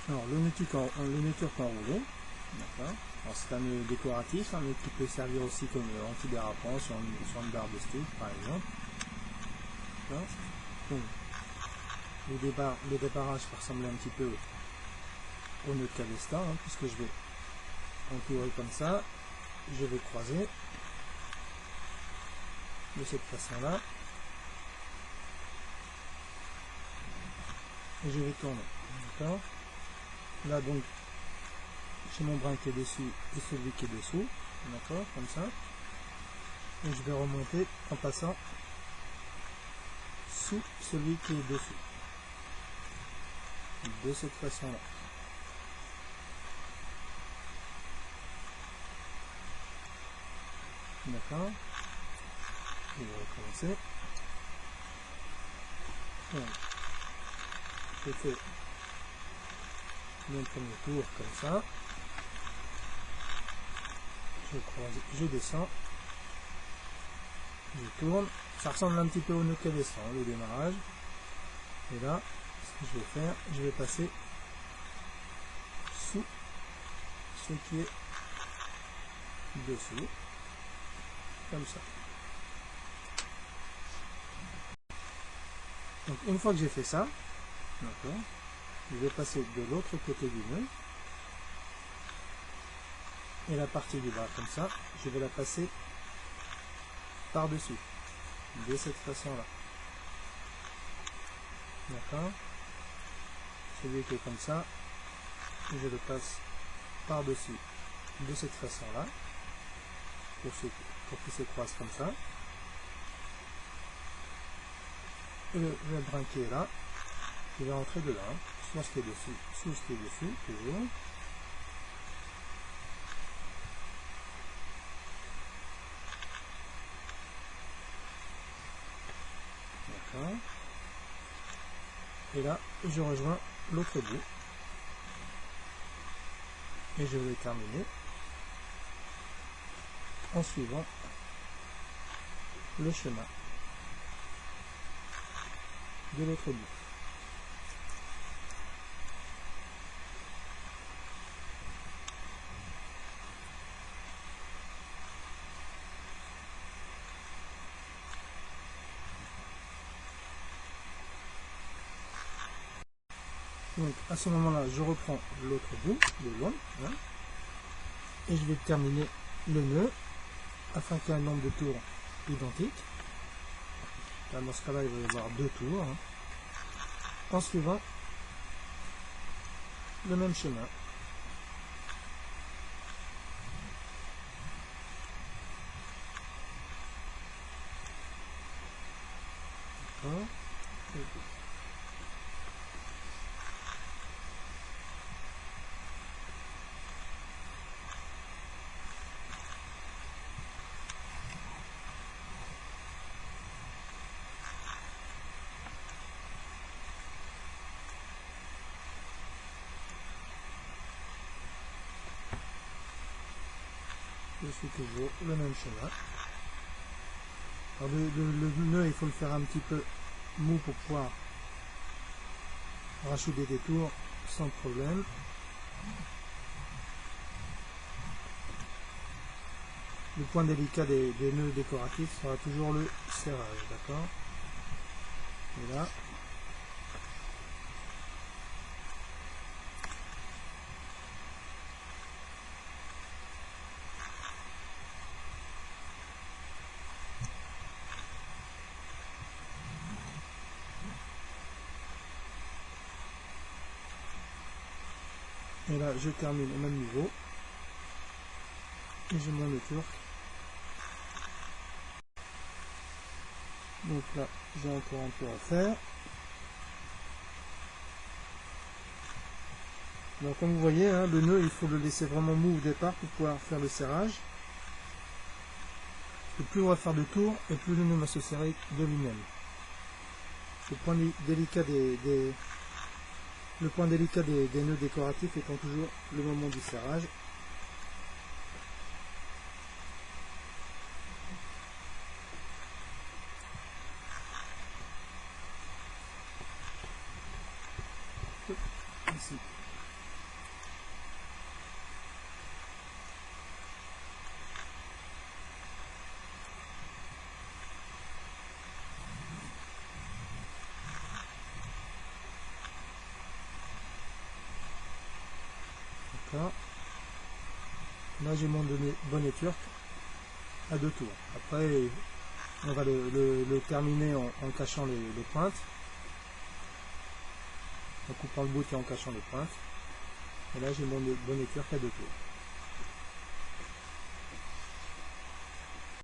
Alors le nœud turc enroulé, d'accord. Alors c'est un nœud décoratif, mais qui peut servir aussi comme antidérapant sur une barre de stick par exemple. Donc, le débarrage va ressembler un petit peu au nœud de cabestan, puisque je vais entourer comme ça, je vais croiser de cette façon là, et je vais tourner, d'accord. Là donc j'ai mon brin qui est dessus et celui qui est dessous, d'accord, comme ça, et je vais remonter en passant sous celui qui est dessus, de cette façon là. D'accord, je vais recommencer. Donc, je fais mon premier tour comme ça, je croise, je descends, je tourne, ça ressemble un petit peu au nœud cabestan, le démarrage, et là, ce que je vais faire, je vais passer sous ce qui est dessous, comme ça. Donc une fois que j'ai fait ça, d'accord, je vais passer de l'autre côté du nœud, et la partie du bas comme ça, je vais la passer par-dessus, de cette façon-là. D'accord, celui qui est comme ça, je le passe par-dessus de cette façon-là, pour qu'il se croise comme ça. Et le brin qui est là, je vais rentrer dedans, sur ce qui est dessus, sous ce qui est dessus, toujours. D'accord. Et là, je rejoins l'autre bout. Et je vais terminer en suivant le schéma de l'autre bout. Donc à ce moment-là, je reprends l'autre bout, le long, et je vais terminer le nœud afin qu'il y ait un nombre de tours identique. Là, dans ce cas-là, il va y avoir 2 tours, en suivant le même schéma. D'accord. Je suis toujours le même schéma. Alors le nœud, il faut le faire un petit peu mou pour pouvoir rachouder des tours sans problème. Le point délicat des nœuds décoratifs sera toujours le serrage, d'accord. Et là, je termine au même niveau et je monte le turc. Donc là, j'ai encore un tour à faire. Donc comme vous voyez, le nœud, il faut le laisser vraiment mou au départ pour pouvoir faire le serrage. Et plus on va faire de tours, et plus le nœud va se serrer de lui-même. Le point délicat des nœuds décoratifs étant toujours le moment du serrage. Ici. D'accord. Là j'ai mon bonnet turc à 2 tours. Après on va le terminer en cachant les pointes. En coupant le bout et en cachant les pointes. Et là j'ai mon bonnet turc à 2 tours.